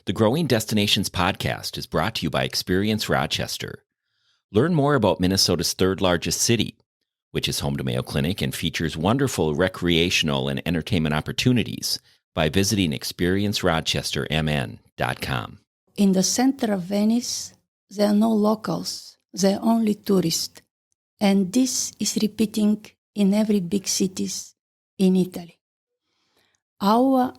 The Growing Destinations podcast is brought to you by Experience Rochester. Learn more about Minnesota's third largest city, which is home to Mayo Clinic and features wonderful recreational and entertainment opportunities by visiting experiencerochestermn.com. In the center of Venice, there are no locals, there are only tourists. And this is repeating in every big cities in Italy. Our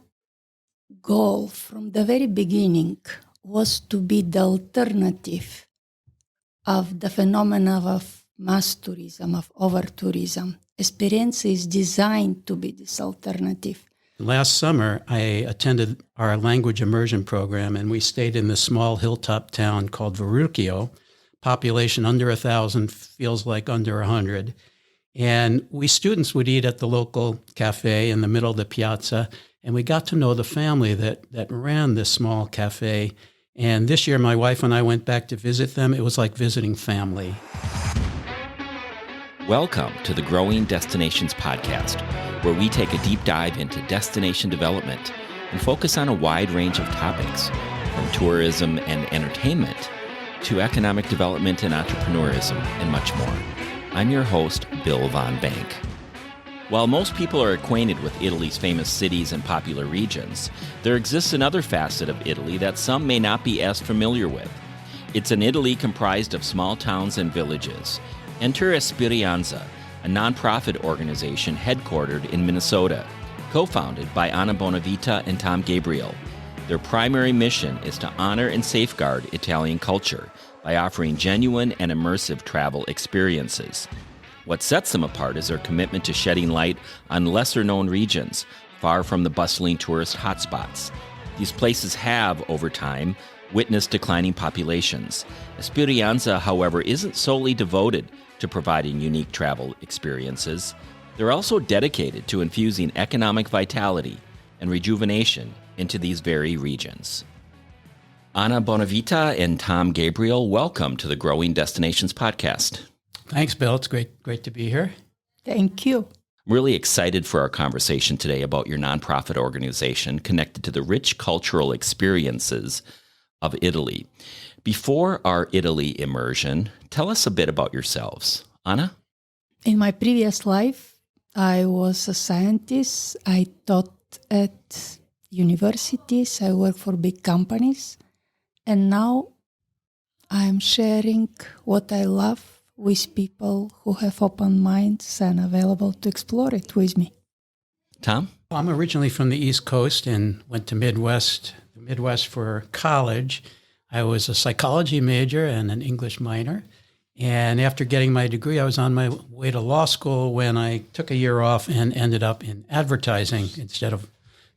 goal from the very beginning was to be the alternative of the phenomena of mass tourism, of over-tourism. Esperienza is designed to be this alternative. Last summer, I attended our language immersion program, and we stayed in this small hilltop town called Verrucchio. Population under 1,000, feels like under 100. And we students would eat at the local cafe in the middle of the piazza, and we got to know the family that ran this small cafe. And this year, my wife and I went back to visit them. It was like visiting family. Welcome to the Growing Destinations podcast, where we take a deep dive into destination development and focus on a wide range of topics, from tourism and entertainment to economic development and entrepreneurism, and much more. I'm your host, Bill Von Bank. While most people are acquainted with Italy's famous cities and popular regions, there exists another facet of Italy that some may not be as familiar with. It's an Italy comprised of small towns and villages. Enter Esperienza, a nonprofit organization headquartered in Minnesota, co-founded by Anna Bonavita and Tom Gabriel. Their primary mission is to honor and safeguard Italian culture by offering genuine and immersive travel experiences. What sets them apart is their commitment to shedding light on lesser-known regions, far from the bustling tourist hotspots. These places have, over time, witnessed declining populations. Esperienza, however, isn't solely devoted to providing unique travel experiences. They're also dedicated to infusing economic vitality and rejuvenation into these very regions. Anna Bonavita and Tom Gabriel, welcome to the Growing Destinations podcast. Thanks, Bill. It's great to be here. Thank you. I'm really excited for our conversation today about your nonprofit organization connected to the rich cultural experiences of Italy. Before our Italy immersion, tell us a bit about yourselves. Anna? In my previous life, I was a scientist. I taught at universities. I work for big companies. And now I'm sharing what I love with people who have open minds and available to explore it with me. Tom? I'm originally from the East Coast and went to the Midwest for college. I was a psychology major and an English minor. And after getting my degree, I was on my way to law school when I took a year off and ended up in advertising instead of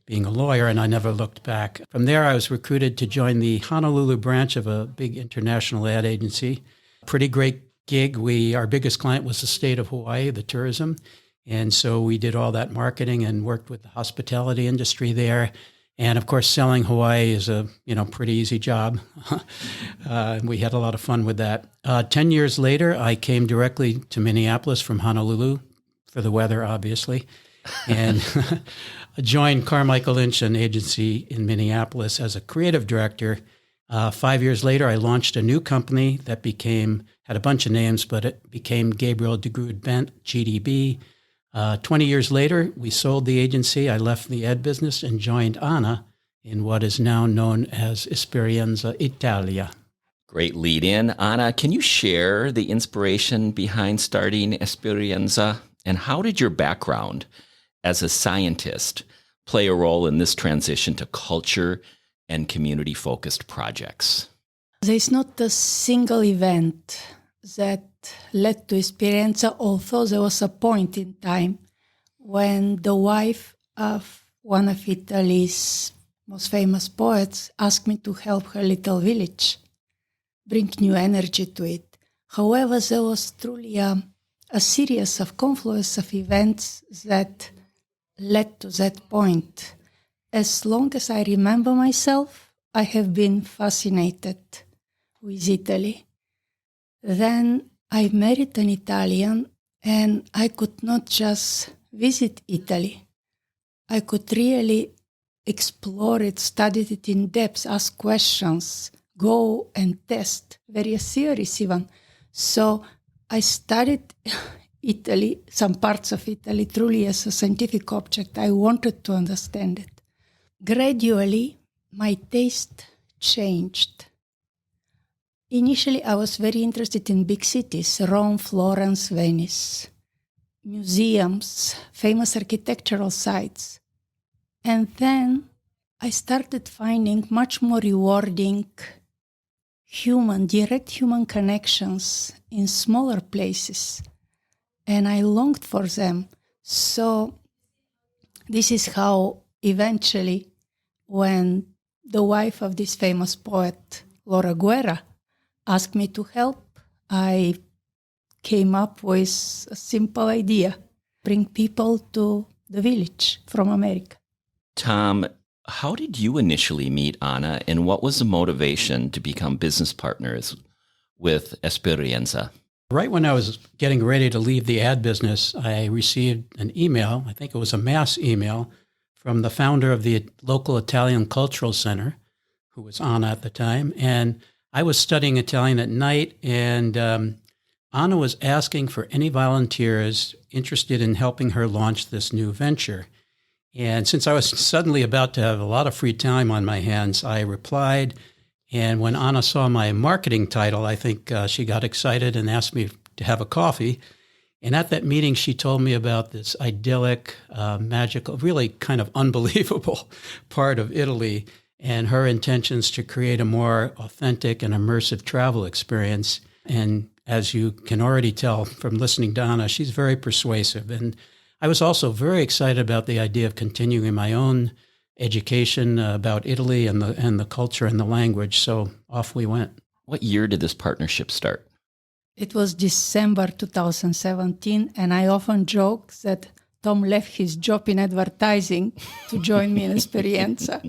being a lawyer, and I never looked back. From there, I was recruited to join the Honolulu branch of a big international ad agency. Pretty great gig. Our biggest client was the state of Hawaii, the tourism. And so we did all that marketing and worked with the hospitality industry there. And of course, selling Hawaii is a pretty easy job. We had a lot of fun with that. 10 years later, I came directly to Minneapolis from Honolulu for the weather, obviously, and joined Carmichael Lynch, an agency in Minneapolis, as a creative director. 5 years later, I launched a new company that had a bunch of names, but it became Gabriel DeGrood Bent, GDB. 20 years later, we sold the agency. I left the ed business and joined Anna in what is now known as Esperienza Italia. Great lead in. Anna, can you share the inspiration behind starting Esperienza? And how did your background as a scientist play a role in this transition to culture and community-focused projects? There is not a single event that led to Esperienza, although there was a point in time when the wife of one of Italy's most famous poets asked me to help her little village, bring new energy to it. However, there was truly a series of confluence of events that led to that point. As long as I remember myself, I have been fascinated with Italy. Then I married an Italian, and I could not just visit Italy. I could really explore it, study it in depth, ask questions, go and test various theories even. So I studied Italy, some parts of Italy, truly as a scientific object. I wanted to understand it. Gradually, my taste changed. Initially, I was very interested in big cities, Rome, Florence, Venice, museums, famous architectural sites. And then I started finding much more rewarding direct human connections in smaller places. And I longed for them. So this is how eventually, when the wife of this famous poet, Laura Guerra, asked me to help, I came up with a simple idea: bring people to the village from America. Tom, how did you initially meet Anna, and what was the motivation to become business partners with Esperienza? Right when I was getting ready to leave the ad business, I received an email, I think it was a mass email, from the founder of the local Italian Cultural Center, who was Anna at the time. And I was studying Italian at night, and Anna was asking for any volunteers interested in helping her launch this new venture. And since I was suddenly about to have a lot of free time on my hands, I replied. And when Anna saw my marketing title, I think she got excited and asked me to have a coffee. And at that meeting, she told me about this idyllic, magical, really kind of unbelievable part of Italy, and her intentions to create a more authentic and immersive travel experience. And as you can already tell from listening to Anna, she's very persuasive. And I was also very excited about the idea of continuing my own education about Italy and the culture and the language. So off we went. What year did this partnership start? It was December 2017, and I often joke that Tom left his job in advertising to join me in Esperienza.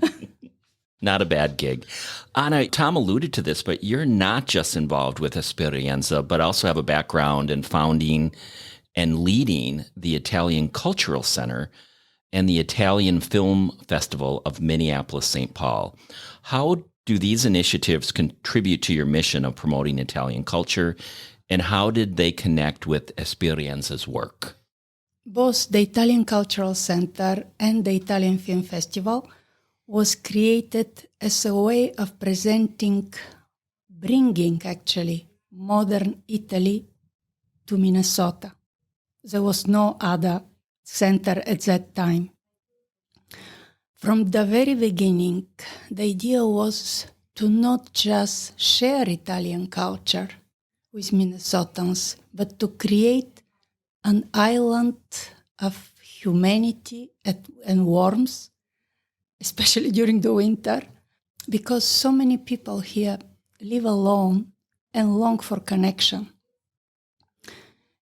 Not a bad gig. Anna, Tom alluded to this, but you're not just involved with Esperienza, but also have a background in founding and leading the Italian Cultural Center and the Italian Film Festival of Minneapolis-St. Paul. How do these initiatives contribute to your mission of promoting Italian culture, and how did they connect with Esperienza's work? Both the Italian Cultural Center and the Italian Film Festival was created as a way of bringing actually modern Italy to Minnesota. There was no other center at that time. From the very beginning, the idea was to not just share Italian culture with Minnesotans, but to create an island of humanity and warmth, especially during the winter, because so many people here live alone and long for connection.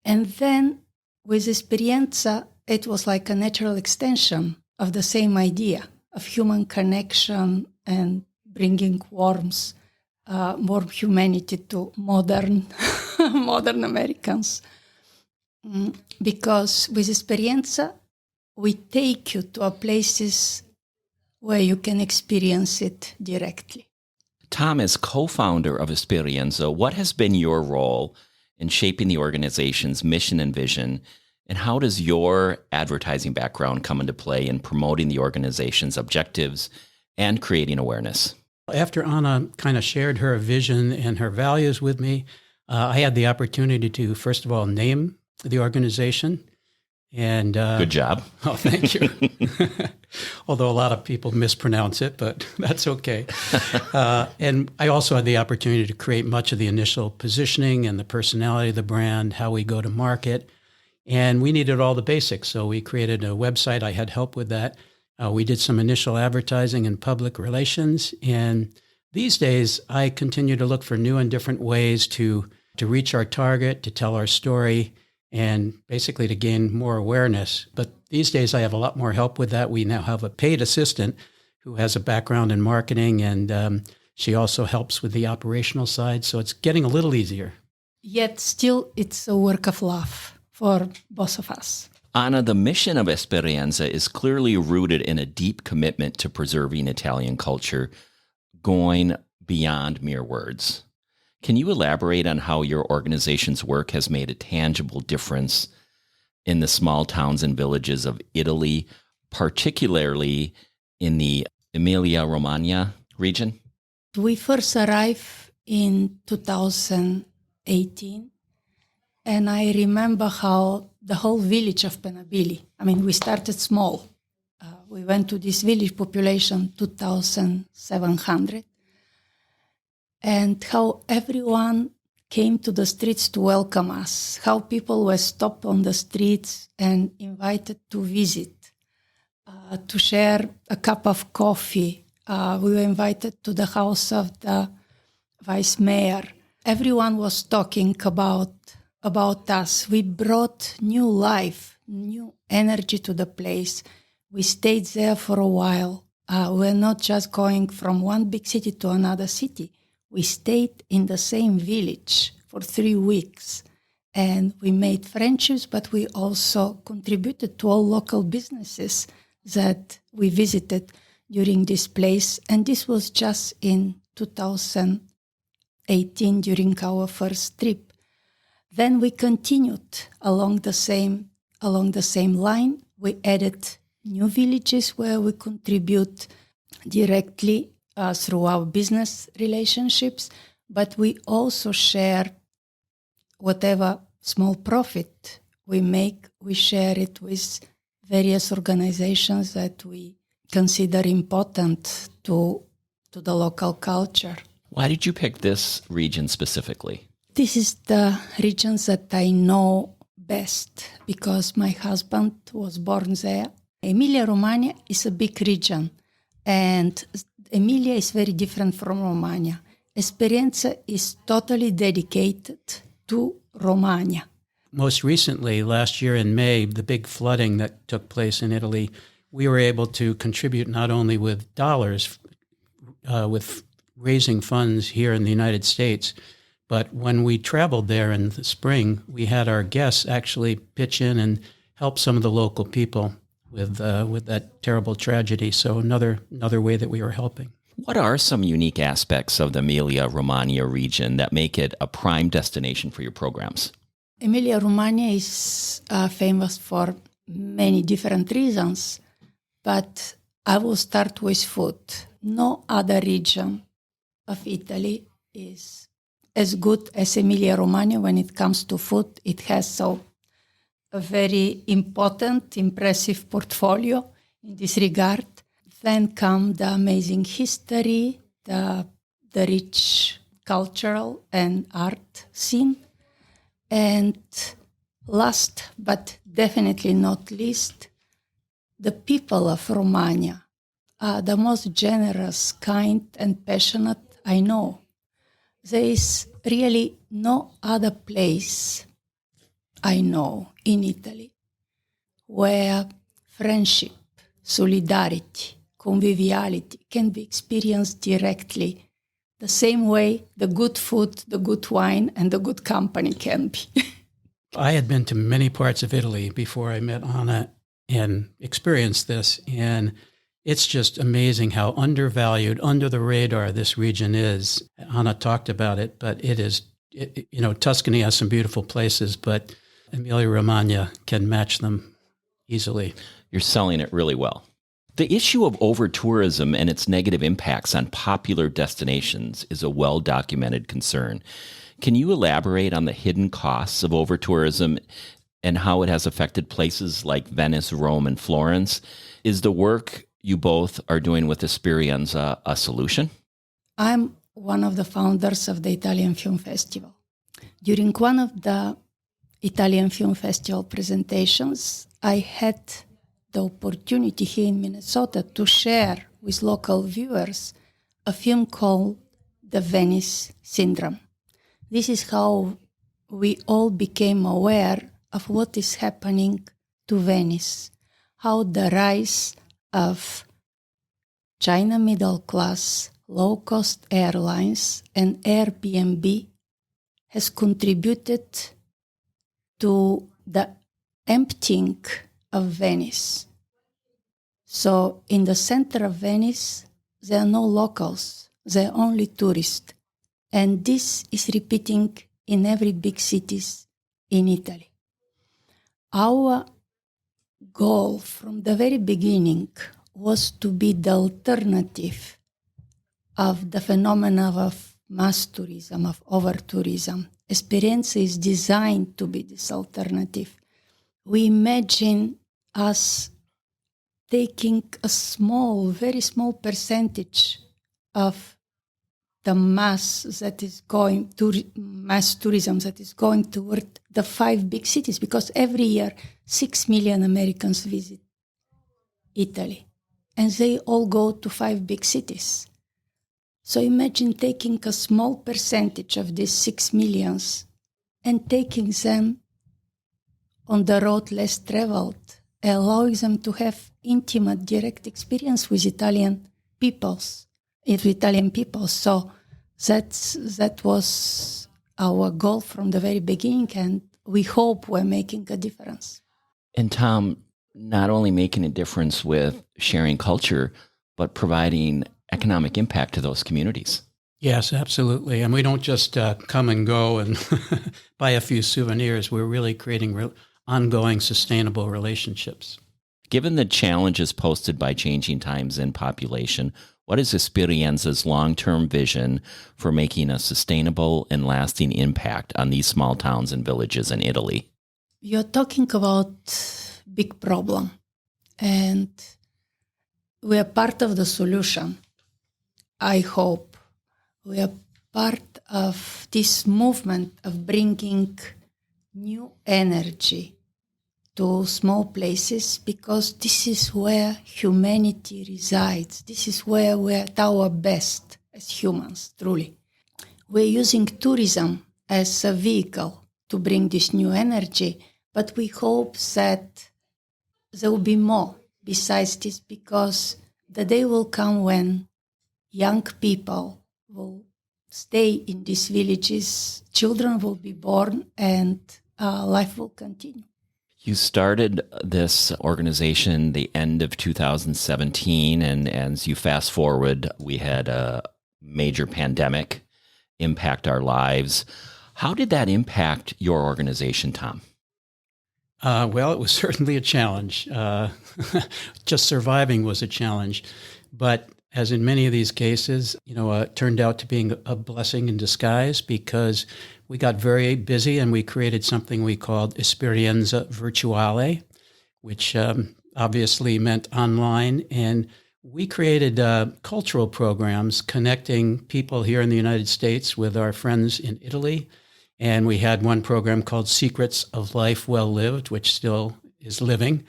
And then with Esperienza, it was like a natural extension of the same idea of human connection and bringing warmth, warm humanity to modern Americans. Because with Esperienza, we take you to places where you can experience it directly. Tom, as co-founder of Esperienza, what has been your role in shaping the organization's mission and vision, and how does your advertising background come into play in promoting the organization's objectives and creating awareness? After Anna kind of shared her vision and her values with me, I had the opportunity to, first of all, name the organization. And good job. Oh, thank you. Although a lot of people mispronounce it, but that's okay. And I also had the opportunity to create much of the initial positioning and the personality of the brand, how we go to market. And we needed all the basics. So we created a website. I had help with that. We did some initial advertising and public relations. And these days, I continue to look for new and different ways to reach our target, to tell our story, and basically to gain more awareness. But these days, I have a lot more help with that. We now have a paid assistant who has a background in marketing, and she also helps with the operational side. So it's getting a little easier. Yet still, it's a work of love for both of us. Anna, the mission of Esperienza is clearly rooted in a deep commitment to preserving Italian culture, going beyond mere words. Can you elaborate on how your organization's work has made a tangible difference in the small towns and villages of Italy, particularly in the Emilia-Romagna region? We first arrived in 2018, and I remember how the whole village of Penabili, we started small. We went to this village population, 2,700, and how everyone came to the streets to welcome us, how people were stopped on the streets and invited to visit, to share a cup of coffee. We were invited to the house of the vice mayor. Everyone was talking about us. We brought new life, new energy to the place. We stayed there for a while. We're not just going from one big city to another city. We stayed in the same village for 3 weeks. And we made friendships, but we also contributed to all local businesses that we visited during this place. And this was just in 2018 during our first trip. Then we continued along the same line. We added new villages where we contribute directly through our business relationships, but we also share whatever small profit we make. We share it with various organizations that we consider important to the local culture. Why did you pick this region specifically? This is the regions that I know best because my husband was born there. Emilia-Romagna is a big region, and Emilia is very different from Romagna. Esperienza is totally dedicated to Romagna. Most recently, last year in May, the big flooding that took place in Italy, we were able to contribute not only with dollars, with raising funds here in the United States, but when we traveled there in the spring, we had our guests actually pitch in and help some of the local people with that terrible tragedy. So another way that we were helping. What are some unique aspects of the Emilia-Romagna region that make it a prime destination for your programs? Emilia-Romagna is famous for many different reasons, but I will start with food. No other region of Italy is as good as Emilia-Romagna when it comes to food. It has a very important, impressive portfolio in this regard. Then come the amazing history, the rich cultural and art scene. And last, but definitely not least, the people of Romagna are the most generous, kind, and passionate I know. There is really no other place I know in Italy where friendship, solidarity, conviviality can be experienced directly, the same way the good food, the good wine, and the good company can be. I had been to many parts of Italy before I met Anna and experienced this, and it's just amazing how undervalued, under the radar this region is. Anna talked about it, but it is, Tuscany has some beautiful places, but Emilia-Romagna can match them easily. You're selling it really well. The issue of over-tourism and its negative impacts on popular destinations is a well-documented concern. Can you elaborate on the hidden costs of over-tourism and how it has affected places like Venice, Rome, and Florence? Is the work you both are doing with Esperienza a solution? I'm one of the founders of the Italian Film Festival. During one of the Italian Film Festival presentations, I had the opportunity here in Minnesota to share with local viewers a film called The Venice Syndrome. This is how we all became aware of what is happening to Venice, how the rise of China middle class, low-cost airlines, and Airbnb has contributed to the emptying of Venice. So in the center of Venice, there are no locals, there are only tourists. And this is repeating in every big cities in Italy. Our goal from the very beginning was to be the alternative of the phenomena of mass tourism, of over-tourism. Esperienza is designed to be this alternative. We imagine us taking a small, very small percentage of the mass tourism that is going toward the 5 big cities, because every year 6 million Americans visit Italy, and they all go to 5 big cities. So imagine taking a small percentage of these 6 millions and taking them on the road less traveled, allowing them to have intimate, direct experience with Italian people. So that was our goal from the very beginning, and we hope we're making a difference. And Tom, not only making a difference with sharing culture, but providing economic impact to those communities. Yes, absolutely. And we don't just come and go and buy a few souvenirs. We're really creating ongoing sustainable relationships. Given the challenges posed by changing times and population, what is Esperienza's long-term vision for making a sustainable and lasting impact on these small towns and villages in Italy? You're talking about big problem, and we are part of the solution. I hope we are part of this movement of bringing new energy to small places, because this is where humanity resides. This is where we're at our best as humans, truly. We're using tourism as a vehicle to bring this new energy, but we hope that there will be more besides this, because the day will come when young people will stay in these villages, children will be born, and life will continue. You started this organization the end of 2017, and as you fast forward, we had a major pandemic impact our lives. How did that impact your organization, Tom? Well, it was certainly a challenge. Just surviving was a challenge. But as in many of these cases, it turned out to being a blessing in disguise, because we got very busy and we created something we called Esperienza Virtuale, which obviously meant online. And we created cultural programs connecting people here in the United States with our friends in Italy. And we had one program called Secrets of Life Well Lived, which still is living,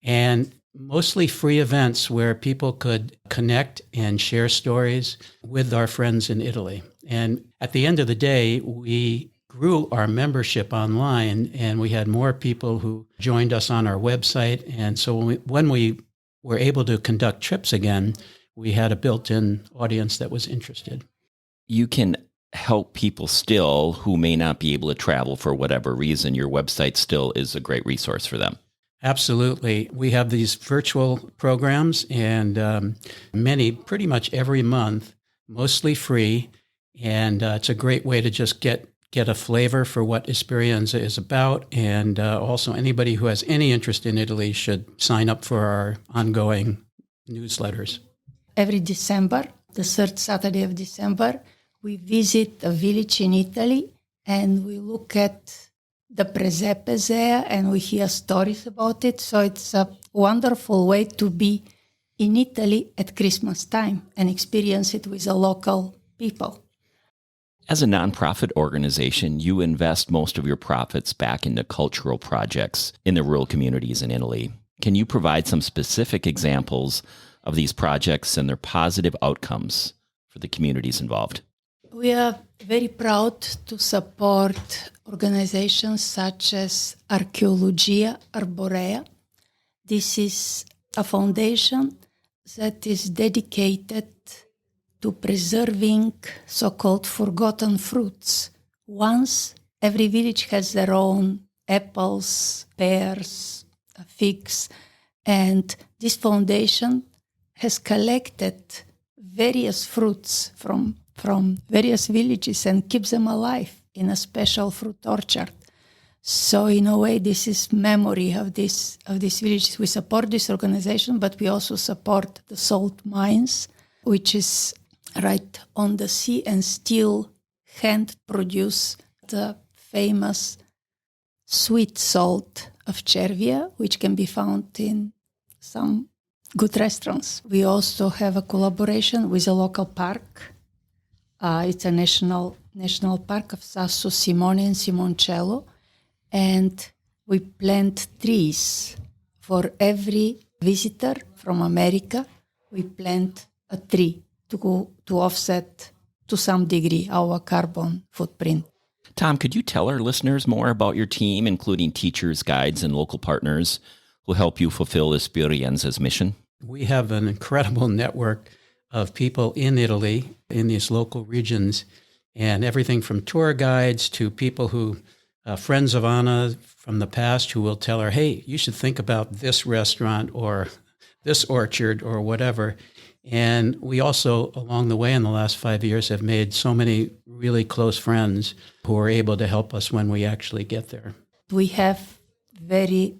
and mostly free events where people could connect and share stories with our friends in Italy. And at the end of the day, we grew our membership online, and we had more people who joined us on our website. And so when we were able to conduct trips again, we had a built-in audience that was interested. You can help people still who may not be able to travel for whatever reason. Your website still is a great resource for them. Absolutely. We have these virtual programs, and many, pretty much every month, mostly free. And it's a great way to just get a flavor for what Esperienza is about. And also anybody who has any interest in Italy should sign up for our ongoing newsletters. Every December, the third Saturday of December, we visit a village in Italy, and we look at the presepe there, and we hear stories about it. So it's a wonderful way to be in Italy at Christmas time and experience it with the local people. As a nonprofit organization, you invest most of your profits back into cultural projects in the rural communities in Italy. Can you provide some specific examples of these projects and their positive outcomes for the communities involved? We are very proud to support organizations such as Archeologia Arborea. This is a foundation that is dedicated to preserving so-called forgotten fruits. Once every village has their own apples, pears, figs. And this foundation has collected various fruits from various villages and keeps them alive in a special fruit orchard. So in a way, this is memory of these villages. We support this organization, but we also support the salt mines, which is right on the sea and still hand produce the famous sweet salt of Cervia, which can be found in some good restaurants. We also have a collaboration with a local park. It's a national park of Sasso Simone and Simoncello. And we plant trees. For every visitor from America, we plant a tree to offset to some degree our carbon footprint. Tom, could you tell our listeners more about your team, including teachers, guides, and local partners who help you fulfill Esperienza's mission? We have an incredible network of people in Italy, in these local regions, and everything from tour guides to people who, friends of Anna from the past who will tell her, hey, you should think about this restaurant or this orchard or whatever. And we also, along the way in the last 5 years, have made so many really close friends who are able to help us when we actually get there. We have very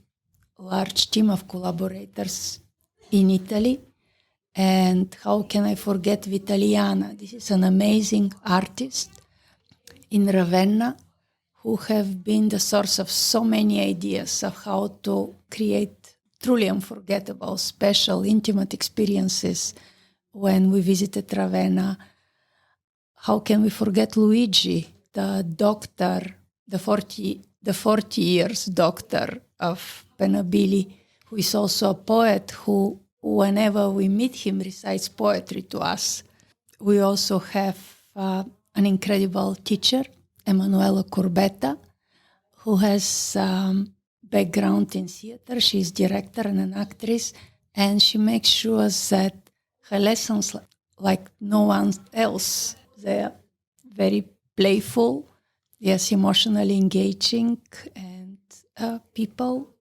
large team of collaborators in Italy. And how can I forget Vitaliana? This is an amazing artist in Ravenna who have been the source of so many ideas of how to create truly unforgettable, special, intimate experiences when we visited Ravenna. How can we forget Luigi, the doctor, the 40 years doctor of Penabili, who is also a poet who, whenever we meet him, recites poetry to us. We also have an incredible teacher, Emanuela Corbetta, who has background in theater. She's director and an actress, and she makes sure that her lessons, like no one else, they're very playful, yes, emotionally engaging, and people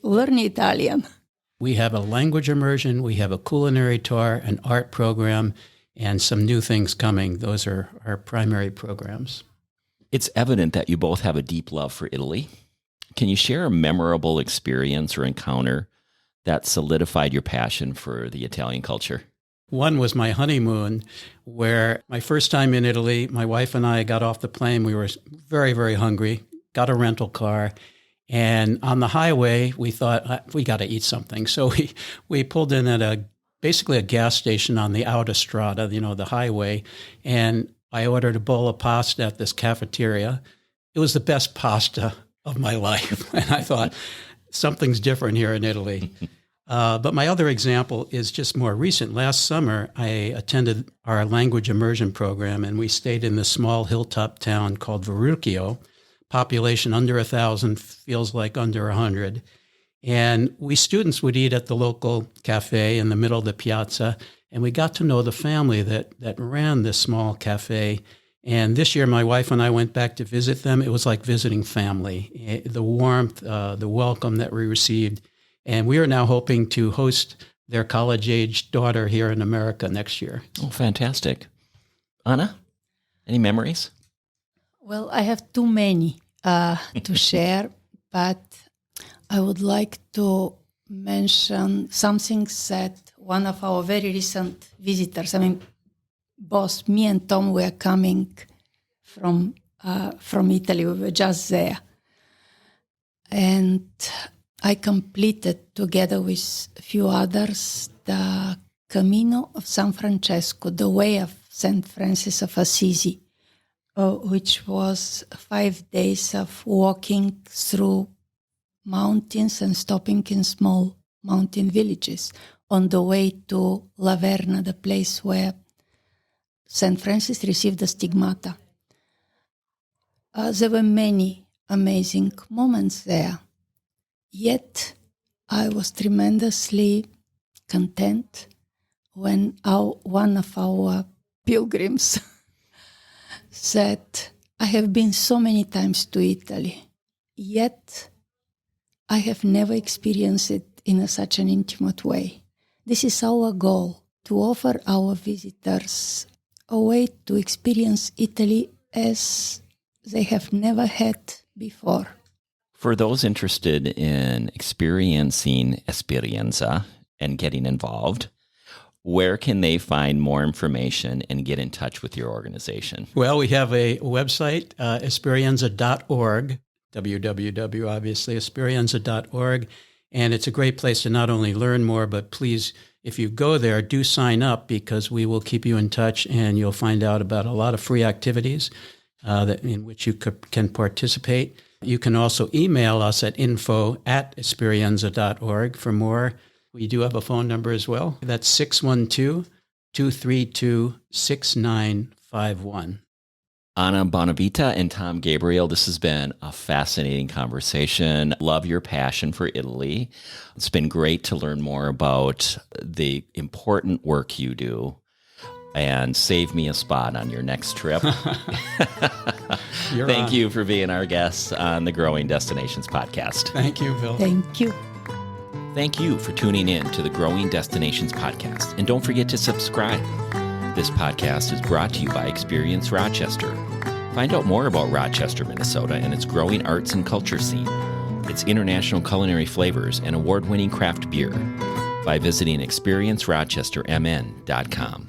learn Italian. We have a language immersion, we have a culinary tour, an art program, and some new things coming. Those are our primary programs. It's evident that you both have a deep love for Italy. Can you share a memorable experience or encounter that solidified your passion for the Italian culture? One was my honeymoon, where my first time in Italy, my wife and I got off the plane. We were very, very hungry, got a rental car, and on the highway, we thought, we got to eat something. So we pulled in at basically a gas station on the autostrada, the highway, and I ordered a bowl of pasta at this cafeteria. It was the best pasta of my life. And I thought, something's different here in Italy. But my other example is just more recent. Last summer, I attended our language immersion program, and we stayed in this small hilltop town called Verrucchio. Population under 1,000, feels like under 100. And we students would eat at the local cafe in the middle of the piazza, and we got to know the family that ran this small cafe. And this year, my wife and I went back to visit them. It was like visiting family. The warmth, the welcome that we received. And we are now hoping to host their college-age daughter here in America next year. Oh, fantastic. Anna, any memories? Well, I have too many to share, but I would like to mention something that one of our very recent visitors, both me and Tom were coming from Italy. We were just there. And I completed, together with a few others, the Camino of San Francesco, the way of St. Francis of Assisi, which was 5 days of walking through mountains and stopping in small mountain villages on the way to Laverna, the place where St. Francis received the stigmata. There were many amazing moments there. Yet I was tremendously content when one of our pilgrims said, I have been so many times to Italy, yet I have never experienced it in such an intimate way. This is our goal, to offer our visitors a way to experience Italy as they have never had before. For those interested in experiencing Esperienza and getting involved, where can they find more information and get in touch with your organization? Well, we have a website, esperienza.org, www, obviously, esperienza.org. And it's a great place to not only learn more, but please, if you go there, do sign up, because we will keep you in touch and you'll find out about a lot of free activities in which you can participate. You can also email us at info@esperienza.org for more. We do have a phone number as well. That's 612-232-6951. Anna Bonavita and Tom Gabriel, this has been a fascinating conversation. Love your passion for Italy. It's been great to learn more about the important work you do, and save me a spot on your next trip. Thank you for being our guest on the Growing Destinations podcast. Thank you, Bill. Thank you. Thank you for tuning in to the Growing Destinations podcast. And don't forget to subscribe. This podcast is brought to you by Experience Rochester. Find out more about Rochester, Minnesota and its growing arts and culture scene, its international culinary flavors, and award-winning craft beer by visiting experiencerochestermn.com.